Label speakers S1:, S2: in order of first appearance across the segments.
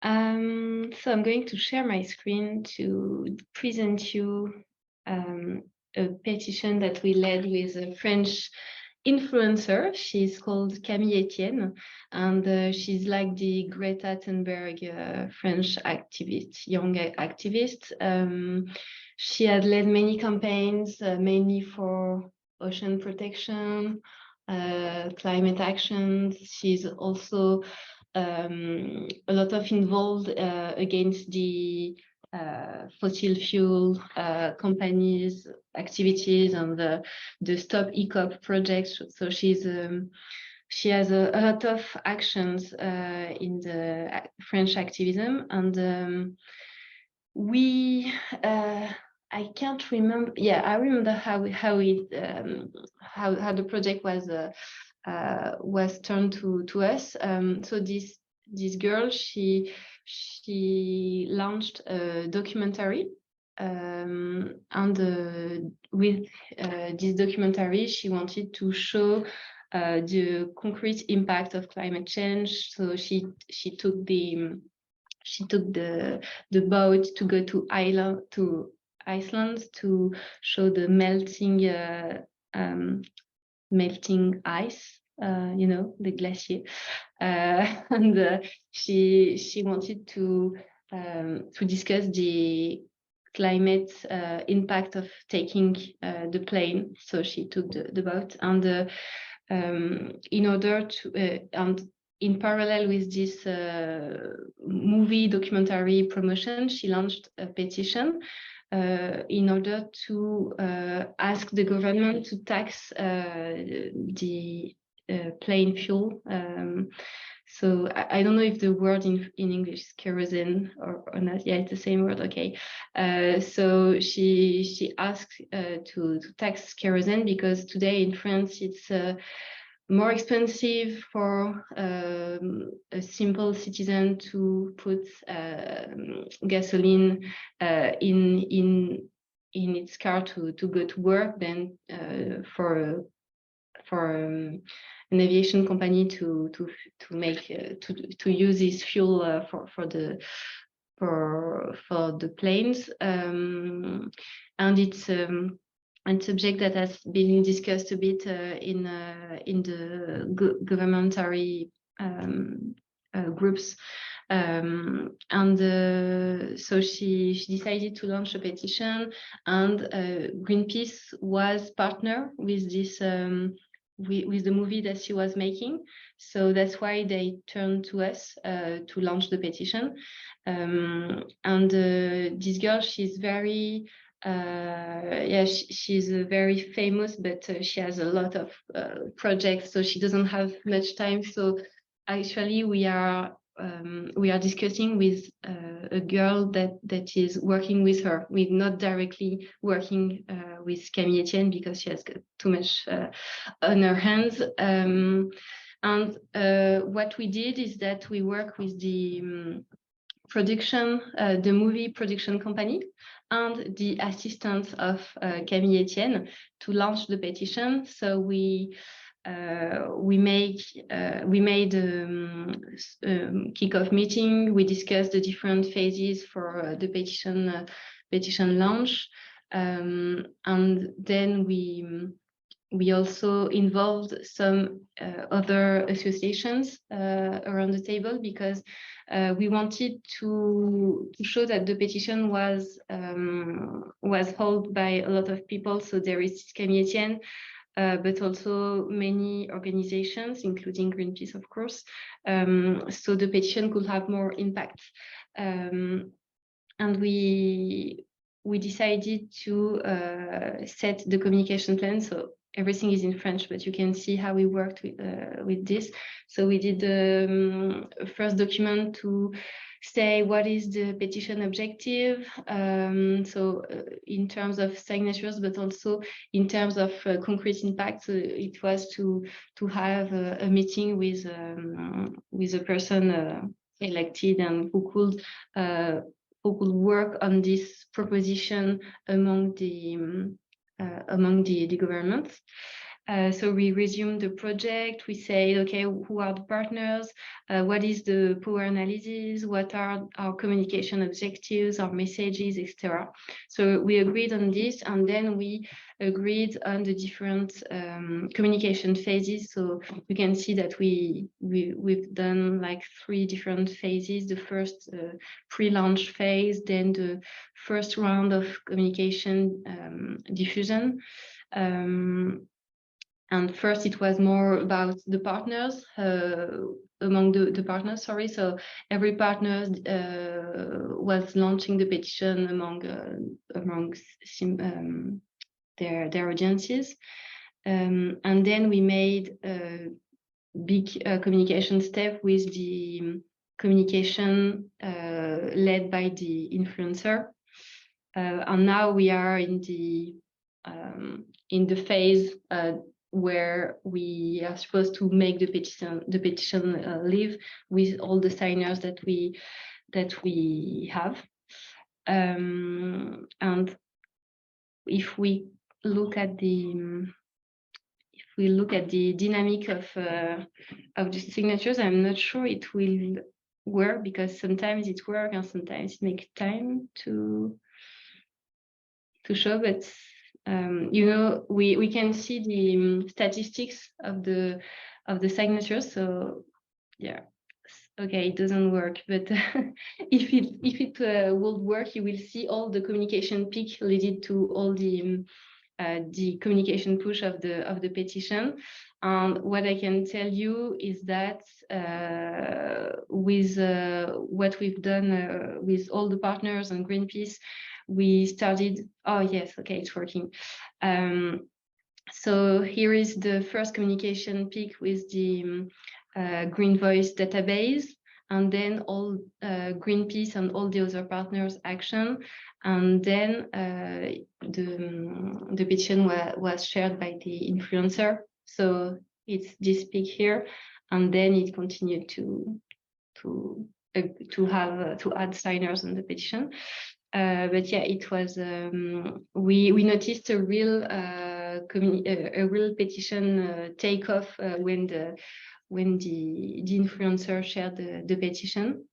S1: So I'm going to share my screen to present you a petition that we led with a French influencer. She's called Camille Etienne, and she's like the Greta Thunberg French activist, young activist. She had led many campaigns, mainly for ocean protection, climate actions. She's also a lot of involved against the fossil fuel companies' activities and the Stop ECOP project. So she has a lot of actions in the French activism, and I can't remember. Yeah, I remember how the project was turned to us. So this girl, she launched a documentary, and with this documentary, she wanted to show the concrete impact of climate change. So she took the boat to go to Iceland to show the melting ice, the glacier, and she wanted to discuss the climate impact of taking the plane. So she took the boat, and in order to and in parallel with this movie documentary promotion, she launched a petition in order to ask the government to tax the plane fuel. So I don't know if the word in English is kerosene or not. Yeah, it's the same word. Okay. So she asked to tax kerosene because today in France it's more expensive for a simple citizen to put gasoline in its car to go to work than for an aviation company to use this fuel for the planes, and it's a subject that has been discussed a bit in the governmentary groups, and so she decided to launch a petition, and Greenpeace was partner with this with the movie that she was making. So that's why they turned to us to launch the petition. And this girl, she's very she's very famous, but she has a lot of projects, so she doesn't have much time. So actually we are discussing with a girl that is working with her. We're not directly working with Camille Etienne because she has got too much on her hands. And what we did is that we work with the the movie production company and the assistant of Camille Etienne to launch the petition. So we made kickoff meeting. We discussed the different phases for the petition launch, and then we also involved some other associations around the table because we wanted to show that the petition was held by a lot of people. So there is Camille Etienne, but also many organizations, including Greenpeace, of course. So the petition could have more impact. And we decided to set the communication plan. So everything is in French, but you can see how we worked with this. So we did the first document to say what is the petition objective, so in terms of signatures, but also in terms of concrete impact. So it was to have a meeting with a person elected and who could work on this proposition among the government. So we resume the project. We say, okay, who are the partners? What is the power analysis? What are our communication objectives, our messages, etc. So we agreed on this, and then we agreed on the different communication phases. So you can see that we've done like 3 different phases. The first pre-launch phase, then the first round of communication diffusion. And first, it was more about the partners, among the partners, sorry. So every partner was launching the petition among their audiences. And then we made a big communication step with the communication led by the influencer. And now we are in the phase where we are supposed to make the petition live with all the signers that we have. And if we look at the dynamic of the signatures, I'm not sure it will work, because sometimes it works and sometimes it makes time to show, but you know, we can see the statistics of the signatures. So yeah, okay, it doesn't work, but if it would work, you will see all the communication peak related to all the communication push of the petition. And what I can tell you is that with what we've done with all the partners and Greenpeace, we started, oh yes, okay, it's working. So here is the first communication peak with the GreenVoice database, and then all Greenpeace and all the other partners' action. And then the petition was shared by the influencer. So it's this peak here, and then it continued to add signers on the petition. But yeah, it was we noticed a real petition takeoff when the influencer shared the petition.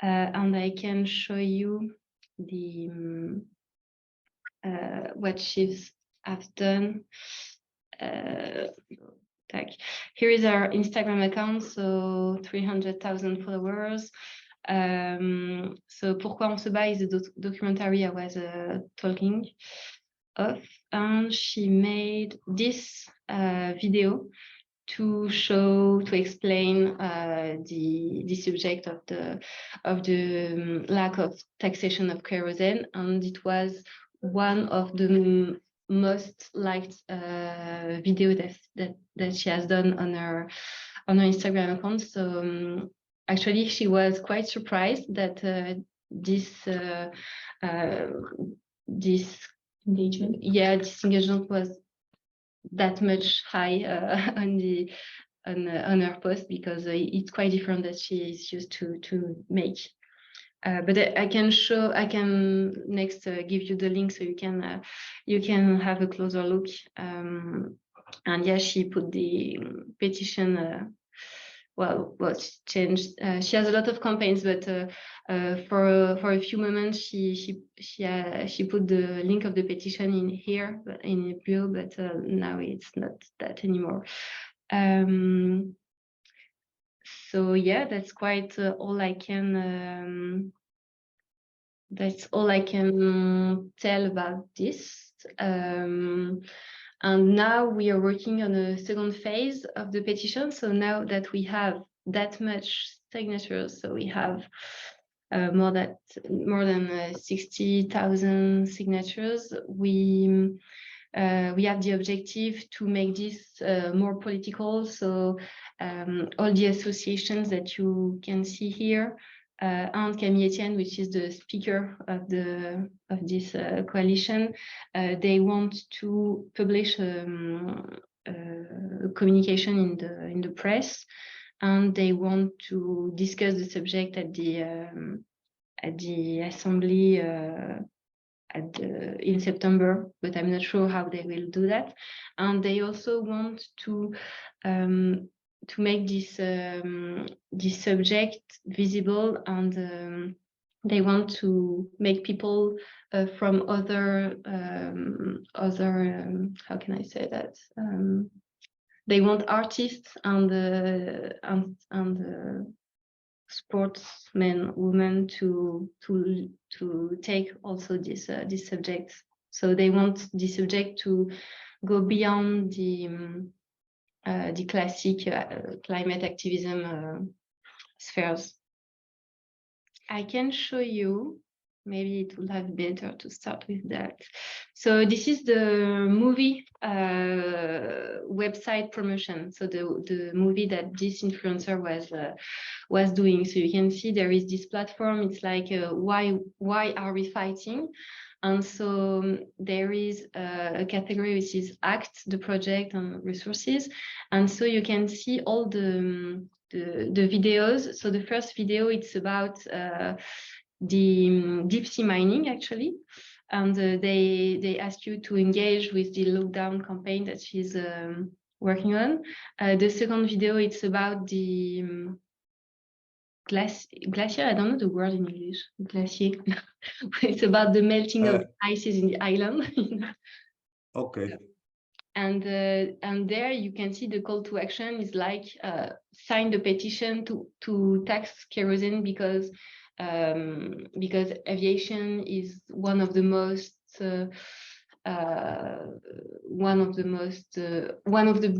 S1: And I can show you the what she's have done. Here is our Instagram account, so 300,000 followers. So Pourquoi on se bat is the documentary I was talking of, and she made this video to explain the subject of the lack of taxation of kerosene, and it was one of the most liked video that she has done on her Instagram account. So actually, she was quite surprised that this engagement was that much high on her post, because it's quite different that she is used to make. But I can next give you the link so you can have a closer look. And yeah, she put the petition. Well, changed. She has a lot of campaigns, but for a few moments, she put the link of the petition in here, in blue, but now it's not that anymore. So yeah, that's quite all I can. That's all I can tell about this. And now we are working on a second phase of the petition. So now that we have that much signatures, so we have more than 60,000 signatures, we have the objective to make this more political. So all the associations that you can see here, and Camille Etienne, which is the speaker of this coalition, they want to publish communication in the press, and they want to discuss the subject at the assembly in September, but I'm not sure how they will do that. And they also want to make this this subject visible, and they want to make people from other how can I say that? They want artists and sportsmen, women to take also this this subject. So they want this subject to go beyond the classic climate activism spheres. I can show you. Maybe it would have been better to start with that. So this is the movie website promotion. So the movie that this influencer was doing. So you can see there is this platform. It's like why are we fighting? And so there is a category which is ACT, the project and resources. And so you can see all the videos. So the first video, it's about the deep sea mining, actually. And they ask you to engage with the lockdown campaign that she's working on. The second video, it's about the glacier. I don't know the word in English. Glacier. It's about the melting of ices in the island.
S2: Okay.
S1: And there you can see the call to action is like sign the petition to tax kerosene because aviation is one of the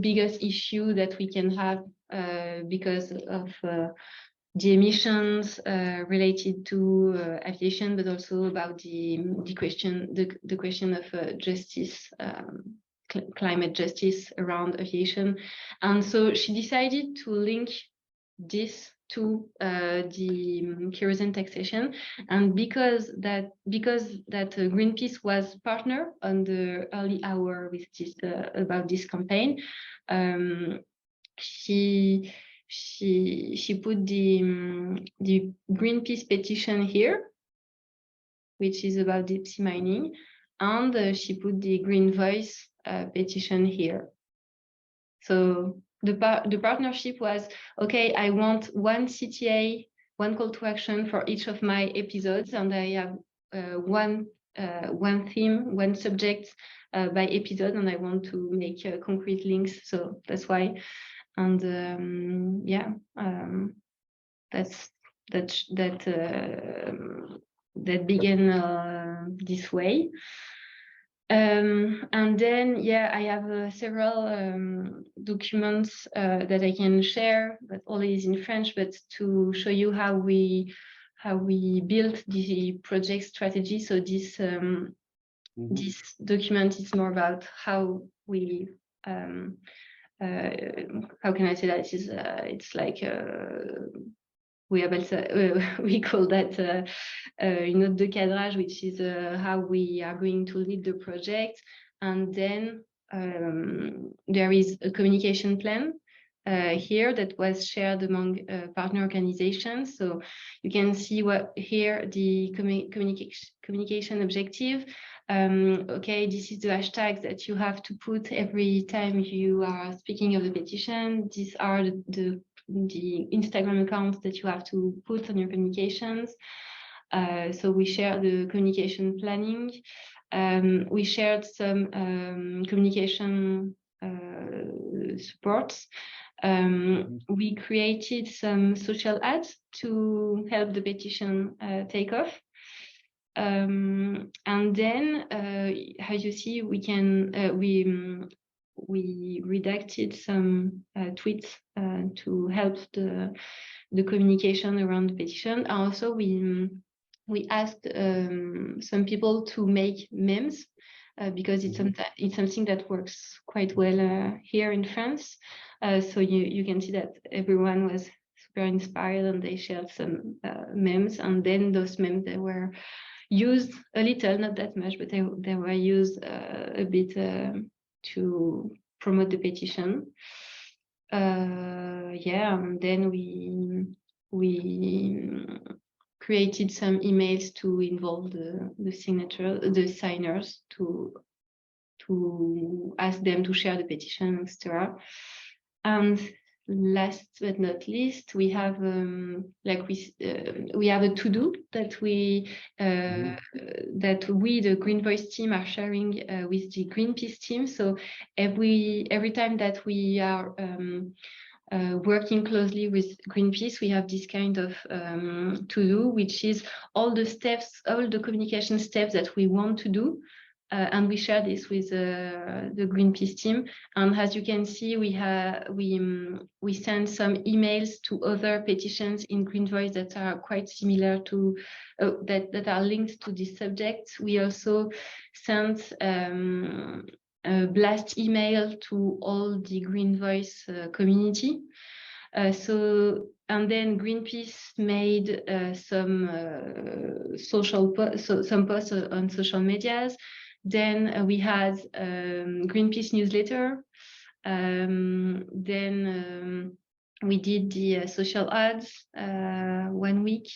S1: biggest issue that we can have because of the emissions related to aviation, but also about the question of justice, climate justice around aviation. And so she decided to link this to the kerosene taxation, and because that Greenpeace was partner on the early hour with this about this campaign, she put the Greenpeace petition here, which is about deep sea mining, and she put the GreenVoice petition here. So the partnership was, okay, I want one CTA, one call to action for each of my episodes, and I have one theme, one subject by episode, and I want to make concrete links. So that's why. And that began this way. And then I have several documents that I can share, but all is in French, but to show you how we built the project strategy. So this this document is more about how we how can I say that? It's like we call that une note de cadrage, which is how we are going to lead the project. And then there is a communication plan here that was shared among partner organizations. So you can see what here the communication objective. Okay, this is the hashtags that you have to put every time you are speaking of the petition. These are the Instagram accounts that you have to put on your communications. So we share the communication planning. We shared some communication supports. We created some social ads to help the petition take off. And then, as you see, we can we redacted some tweets to help the communication around the petition. Also, we asked some people to make memes because it's something that works quite well here in France. So you can see that everyone was super inspired and they shared some memes, and then those memes, they were used a little, not that much, but they were used a bit to promote the petition. And then we created some emails to involve the signers to ask them to share the petition, etc. And last but not least, we have we have a to-do that we the GreenVoice team are sharing with the Greenpeace team. So every time that we are working closely with Greenpeace, we have this kind of to-do, which is all the steps, all the communication steps that we want to do. And we share this with the Greenpeace team. And as you can see, we send some emails to other petitions in GreenVoice that are quite similar to that are linked to this subject. We also sent a blast email to all the GreenVoice community. And then Greenpeace made some posts on social medias. Then we had Greenpeace newsletter. Then we did the social ads 1 week.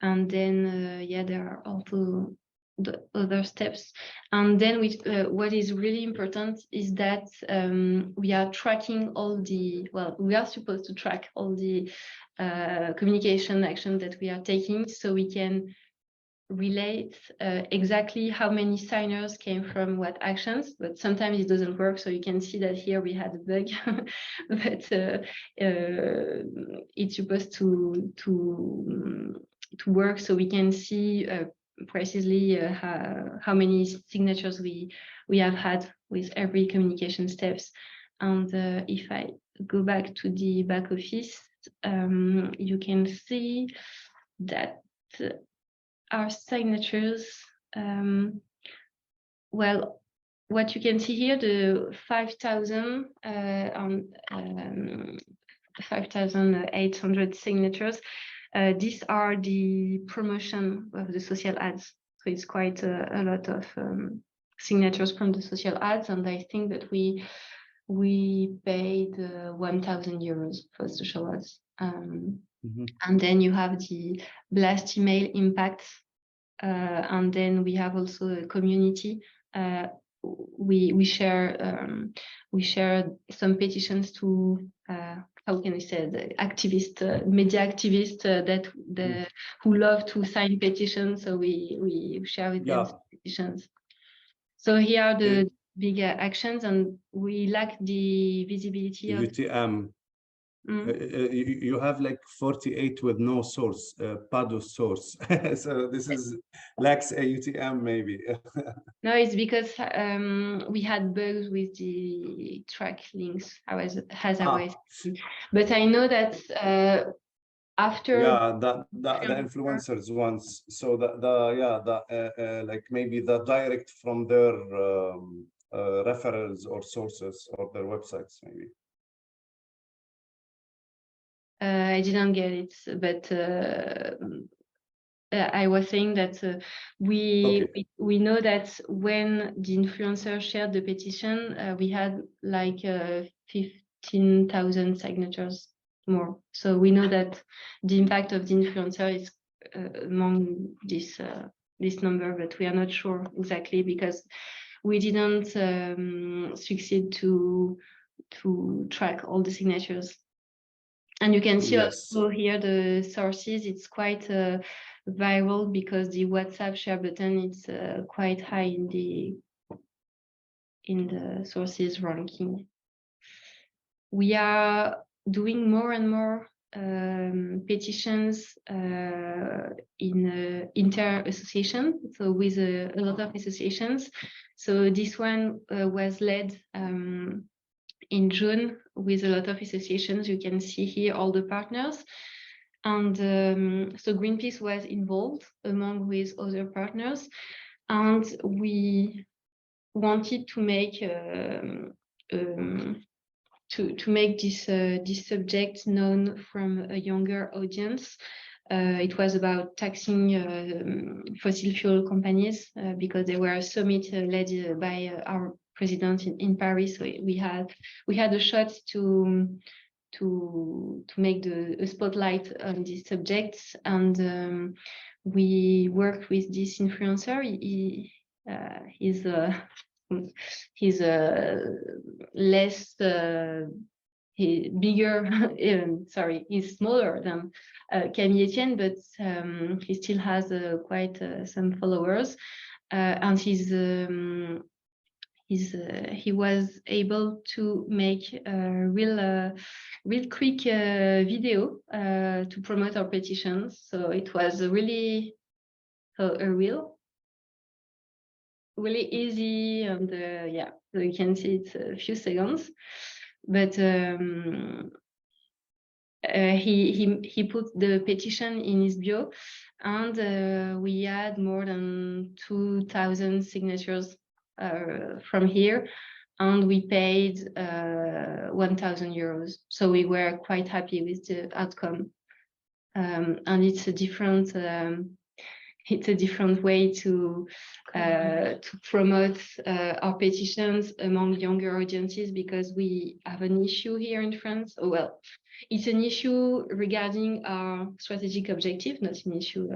S1: And then, there are also the other steps. And then what is really important is that we are tracking we are supposed to track all the communication action that we are taking, so we can relate exactly how many signers came from what actions, but sometimes it doesn't work. So you can see that here we had a bug, but it's supposed to work, so we can see precisely how many signatures we have had with every communication steps. And if I go back to the back office, you can see that our signatures, what you can see here, the 5,800 signatures, these are the promotion of the social ads. So it's quite a lot of signatures from the social ads, and I think that we paid 1,000 euros for social ads. And then you have the blast email impact, and then we have also a community. We share some petitions to how can I say, the media activists who love to sign petitions. So we share with them petitions. So here are the bigger actions, and we lack the visibility of
S2: UTM. You have like 48 with no source, PADO source. So this is lacks a UTM maybe.
S1: No, it's because we had bugs with the track links. But I know that after
S2: the influencers ones. So like maybe the direct from their referrals or sources or their websites maybe.
S1: I didn't get it, but I was saying that we know that when the influencer shared the petition, we had like 15,000 signatures more. So we know that the impact of the influencer is among this number, but we are not sure exactly because we didn't succeed to track all the signatures. And you can see also here the sources. It's quite viral because the WhatsApp share button is quite high in the sources ranking. We are doing more and more petitions in inter-association, so with a lot of associations. So this one was led in June with a lot of associations. You can see here all the partners. And so Greenpeace was involved along with other partners. And we wanted to make this subject known from a younger audience. It was about taxing fossil fuel companies because there were a summit led by our president in Paris. So we had a shot to make a spotlight on these subjects, and we worked with this influencer. He's less bigger. Sorry, he's smaller than Camille Etienne, but he still has quite some followers, and he was able to make a real quick video to promote our petitions. So it was really really easy, and yeah, so you can see it's a few seconds, but he put the petition in his bio, and we had more than 2,000 signatures from here, and we paid 1,000 euros. So we were quite happy with the outcome, and it's a different way to promote our petitions among younger audiences, because we have an issue here in France. Oh, well, it's an issue regarding our strategic objective, not an issue.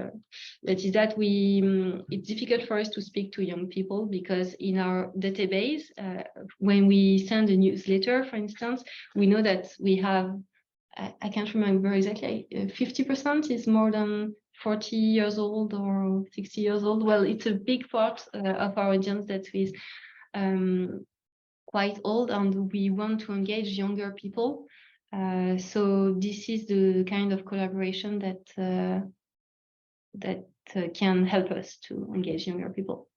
S1: That is that it's difficult for us to speak to young people, because in our database, when we send a newsletter, for instance, we know that we have, I can't remember exactly, 50% is more than 40 years old or 60 years old. Well, it's a big part of our audience that is quite old, and we want to engage younger people. So this is the kind of collaboration that can help us to engage younger people.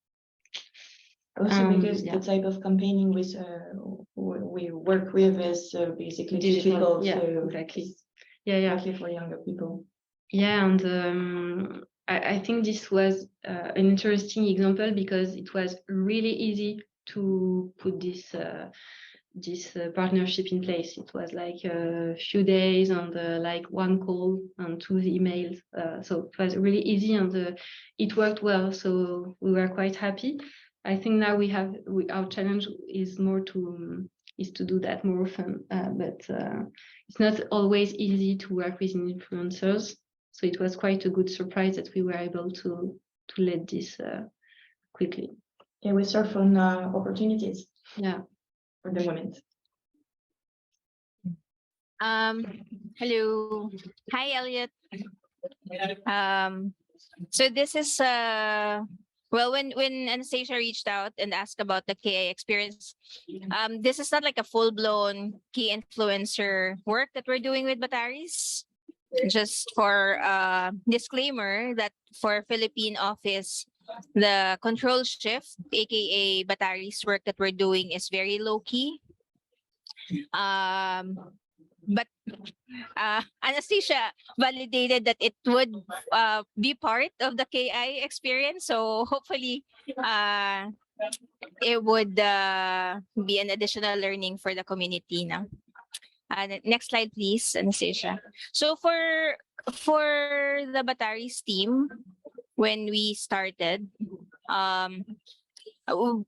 S3: Also, because the type of campaigning we work with is basically digital.
S1: Yeah,
S3: so
S1: exactly.
S3: Exactly for younger people.
S1: Yeah, and I think this was an interesting example, because it was really easy to put this partnership in place. It was like a few days, and like one call and 2 emails. So it was really easy, and it worked well. So we were quite happy. I think now our challenge is to do that more often. But it's not always easy to work with influencers. So it was quite a good surprise that we were able to lead this quickly.
S3: Yeah, we surf on opportunities.
S1: Yeah.
S3: For the moment.
S4: Hello. Hi, Elliot. So this is well, when Anastasia reached out and asked about the KI experience, this is not like a full-blown key influencer work that we're doing with Bataris. Just for disclaimer that for Philippine office, the ControlShift, aka Bataris work that we're doing is very low-key. But Anastasia validated that it would be part of the KI experience. So hopefully it would be an additional learning for the community now. Next slide, please, Anastasia. So for the Bataris team, when we started, we'll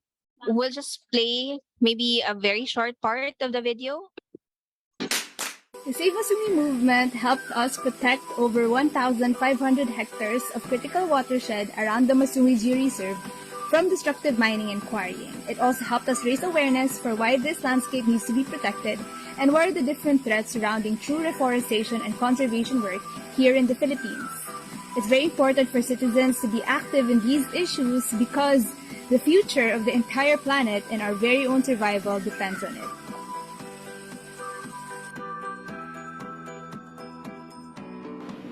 S4: just play maybe a very short part of the video.
S5: The Save Masumi movement helped us protect over 1,500 hectares of critical watershed around the Masumi Reserve from destructive mining and quarrying. It also helped us raise awareness for why this landscape needs to be protected and what are the different threats surrounding true reforestation and conservation work here in the Philippines. It's very important for citizens to be active in these issues because the future of the entire planet and our very own survival depends on it.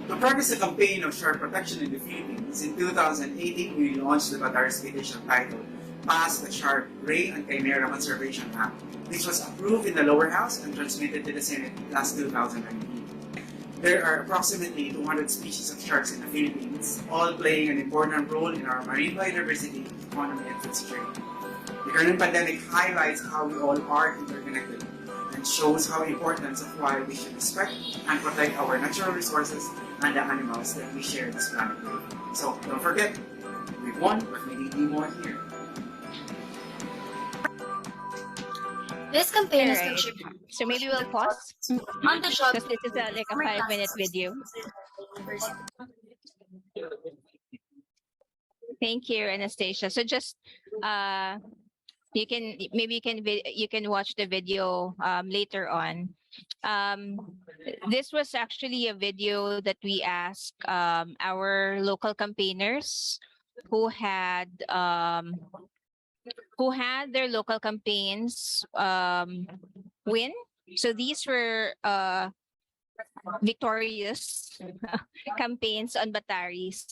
S6: To progress the campaign of shark protection in the Philippines, in 2018 we launched the Bataris petition titled Pass the Shark, Ray and Chimera Conservation Act, which was approved in the lower house and transmitted to the Senate last 2019. There are approximately 200 species of sharks in the Philippines, all playing an important role in our marine biodiversity, economy, and food security. The current pandemic highlights how we all are interconnected and shows how important of why we should respect and protect our natural resources and the animals that we share this planet with. So don't forget, we've won, but we need more here.
S7: This campaign is
S4: Alright.
S7: contributed
S4: So maybe we'll pause
S7: on the job
S4: because this is like a 5-minute video. Thank you, Anastasia. So just you can watch the video later on. This was actually a video that we asked our local campaigners who had their local campaigns win. So these were victorious campaigns on Bataris.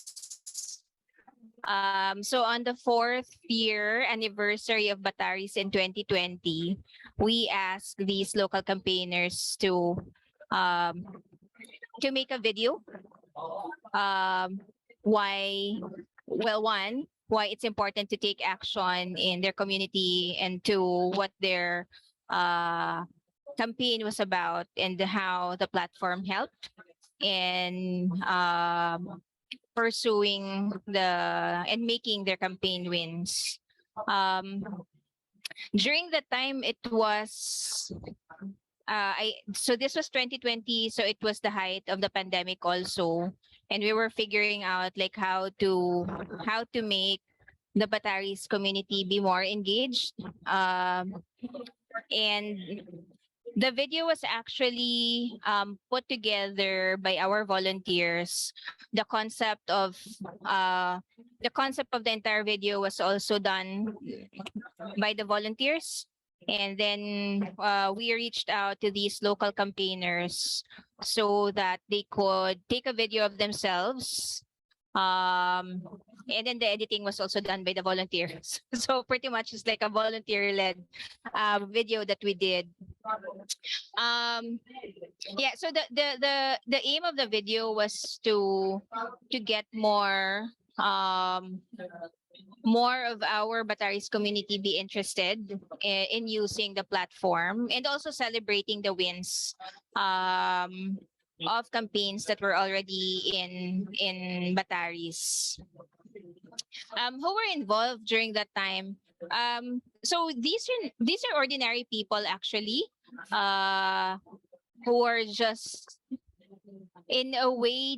S4: So on the 4th year anniversary of Bataris in 2020, we asked these local campaigners to make a video. Why it's important to take action in their community, and to what their campaign was about, and how the platform helped in pursuing and making their campaign wins. During that time, it was so this was 2020, so it was the height of the pandemic also, and we were figuring out like how to make the Bataris community be more engaged. And the video was actually put together by our volunteers. The concept of the entire video was also done by the volunteers. And then we reached out to these local campaigners so that they could take a video of themselves. And then the editing was also done by the volunteers. So pretty much it's like a volunteer-led video that we did. Yeah, so the aim of the video was to get more of our Bataris community be interested in using the platform, and also celebrating the wins of campaigns that were already in Bataris. Who were involved during that time? So these are ordinary people actually, who are just, in a way,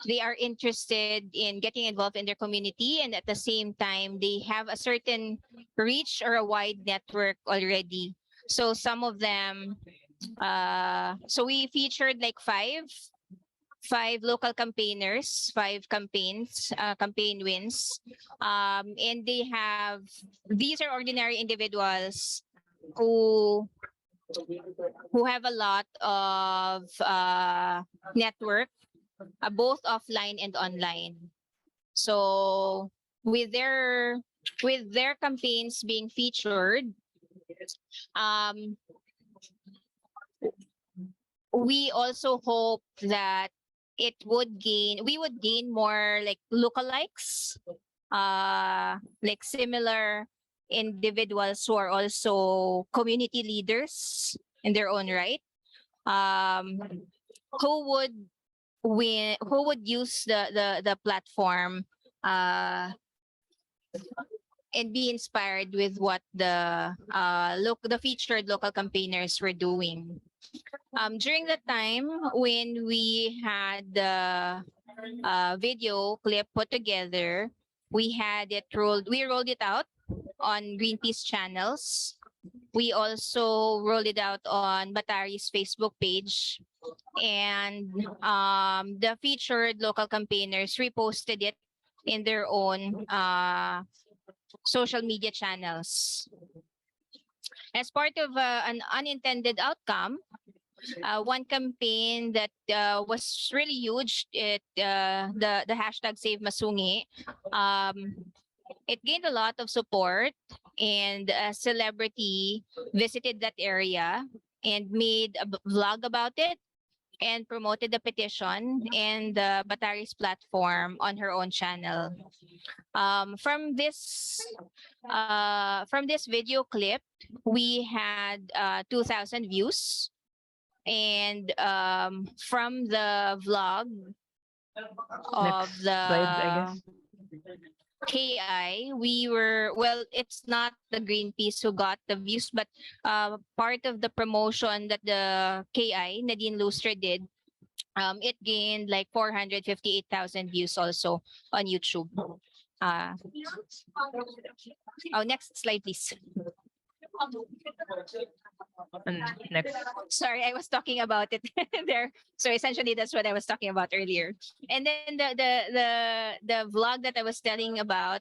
S4: they are interested in getting involved in their community, and at the same time they have a certain reach or a wide network already. So some of them, so we featured like five local campaigners, 5 campaign wins, and these are ordinary individuals who have a lot of network, both offline and online. So with their campaigns being featured, we also hope that we would gain more like lookalikes, like similar individuals who are also community leaders in their own right, who would use the platform and be inspired with what the featured local campaigners were doing. During the time when we had the video clip put together, we rolled it out on Greenpeace channels. We also rolled it out on Bataris Facebook page, and the featured local campaigners reposted it in their own social media channels. As part of an unintended outcome, one campaign that was really huge, the hashtag Save Masungi, it gained a lot of support, and a celebrity visited that area and made a vlog about it and promoted the petition and the Bataris platform on her own channel. From this video clip, we had 2,000 views, and from the vlog of the KI, well, it's not the Greenpeace who got the views, but part of the promotion that the KI, Nadine Lustre, did, it gained like 458,000 views also on YouTube. Next slide, please.
S7: Next.
S4: Sorry, I was talking about it there. So essentially, that's what I was talking about earlier. And then the vlog that I was telling about,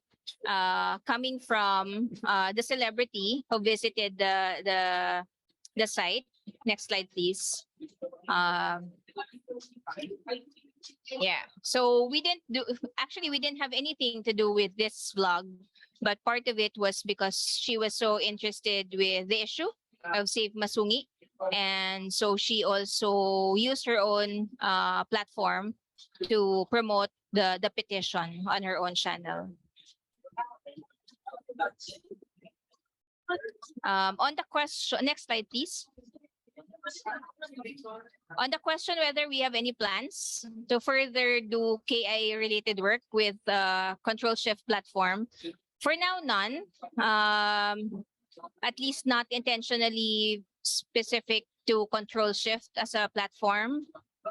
S4: coming from the celebrity who visited the site. Next slide, please. Yeah. So we didn't have anything to do with this vlog, but part of it was because she was so interested with the issue of Save Masungi. And so she also used her own platform to promote the petition on her own channel. On the question, next slide, please. On the question whether we have any plans to further do KI related work with the ControlShift platform, for now, none. At least not intentionally specific to ControlShift as a platform.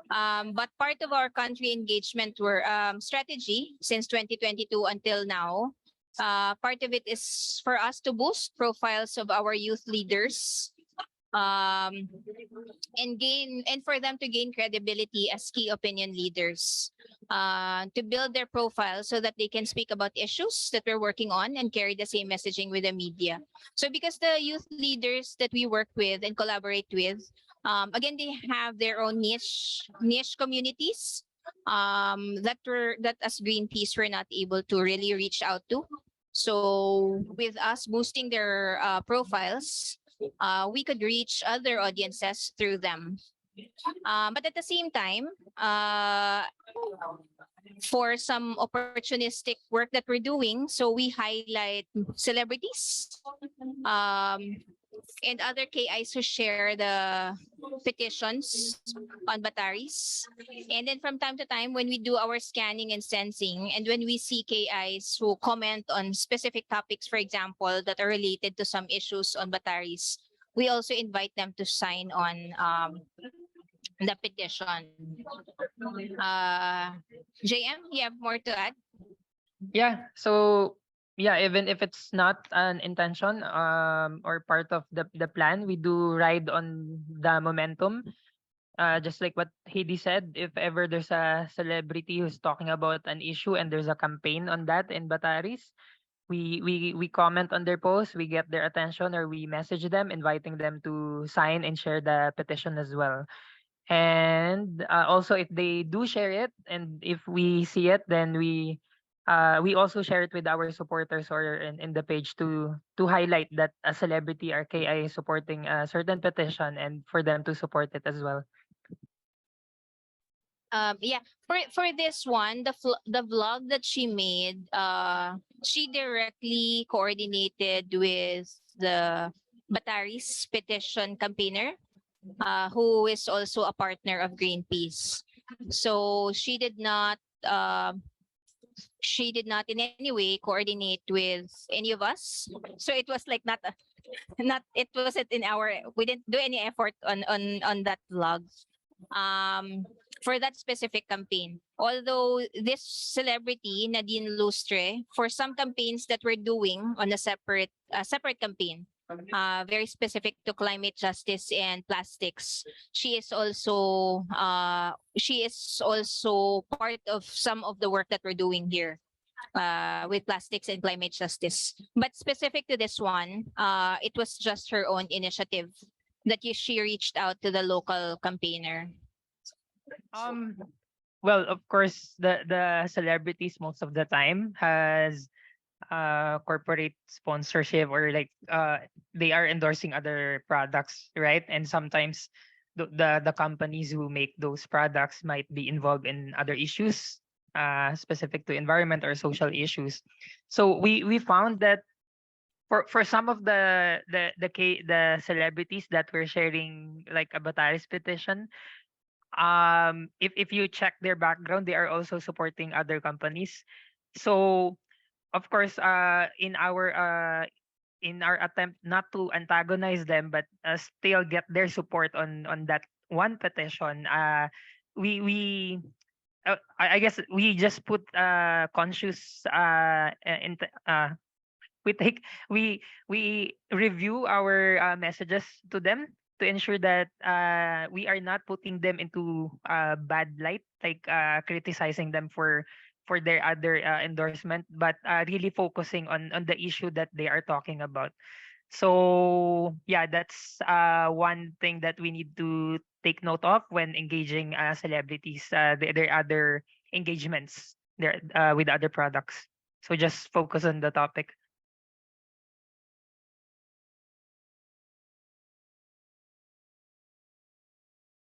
S4: But part of our country engagement strategy since 2022 until now, part of it is for us to boost profiles of our youth leaders, and for them to gain credibility as key opinion leaders, to build their profile so that they can speak about issues that we're working on and carry the same messaging with the media. So because the youth leaders that we work with and collaborate with, again, they have their own niche communities that as Greenpeace we're not able to really reach out to. So with us boosting their profiles, we could reach other audiences through them. But at the same time, for some opportunistic work that we're doing, so we highlight celebrities and other KIs who share the petitions on Bataris. And then from time to time, when we do our scanning and sensing, and when we see KIs who comment on specific topics, for example, that are related to some issues on Bataris, we also invite them to sign on the petition. JM, you have more to add?
S7: Yeah. So yeah, even if it's not an intention or part of the plan, we do ride on the momentum. Just like what Haydee said, if ever there's a celebrity who's talking about an issue and there's a campaign on that in Bataris, we comment on their post, we get their attention, or we message them inviting them to sign and share the petition as well. And also, if they do share it and if we see it, then we also share it with our supporters or in the page to highlight that a celebrity or KI is supporting a certain petition and for them to support it as well.
S4: Yeah, for this one, the vlog that she made, she directly coordinated with the Bataris petition campaigner, who is also a partner of Greenpeace. So she did not in any way coordinate with any of us. So it was like it wasn't in our, we didn't do any effort on that vlog for that specific campaign. Although this celebrity, Nadine Lustre, for some campaigns that we're doing on a separate campaign, very specific to climate justice and plastics, she is also part of some of the work that we're doing here with plastics and climate justice. But specific to this one, it was just her own initiative that she reached out to the local campaigner.
S7: Well, of course, the celebrities most of the time has corporate sponsorship, or like they are endorsing other products, right? And sometimes the companies who make those products might be involved in other issues specific to environment or social issues. So we found that for some of the celebrities that we're sharing like a Bataris petition, if you check their background, they are also supporting other companies. So of course, in our attempt not to antagonize them, but still get their support on that one petition, we I guess we just put conscious we take we review our messages to them to ensure that we are not putting them into bad light, like criticizing them for their other endorsement, but really focusing on the issue that they are talking about. So yeah, that's one thing that we need to take note of when engaging celebrities, their other engagements there with other products. So just focus on the topic.